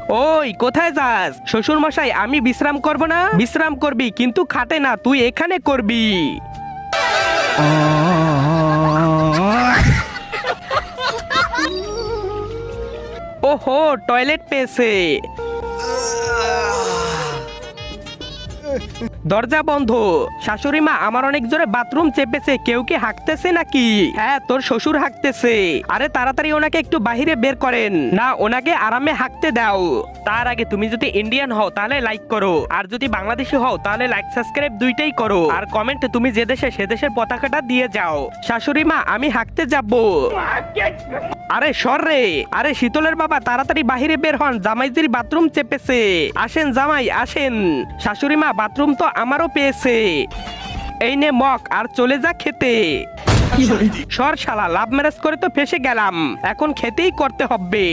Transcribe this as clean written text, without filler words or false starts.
ওই কোথায় যাস? শ্বশুর মশাই, আমি বিশ্রাম করব না? বিশ্রাম করবি কিন্তু খাটে না, তুই এখানে করবি। ওহো, টয়লেট পেয়েছে। দরজা বন্ধ। শাশুড়ি মা, আমার অনেক জোরে বাথরুম চেপেছে, কেউ কি হাঁকতেছে নাকি? হ্যাঁ, তোর শ্বশুর হাঁকতেছে। আরে তাড়াতাড়ি ওনাকে একটু বাহিরে বের করেন। না, ওনাকে আরামে হাঁকতে দাও। তার আগে তুমি যদি ইন্ডিয়ান হও তাহলে লাইক করো, আর যদি বাংলাদেশি হও তাহলে লাইক সাবস্ক্রাইব দুইটাই করো, আর কমেন্টে তুমি যে দেশে সে দেশের পতাকাটা দিয়ে যাও। শাশুড়ি মা, আমি হাঁকতে যাব। আরে সর রে। আরে শীতলের বাবা, তাড়াতাড়ি বাহিরে বের হন, জামাইজির বাথরুম চেপেছে। আসেন জামাই, আসেন। শাশুড়ি মা, বাথরুম তো আমারও পেয়েছে। এই নে মগ, আর চলে যা খেতে। সর শালা, লাভ ম্যারেজ করে তো ফেসে গেলাম, এখন খেতেই করতে হবে।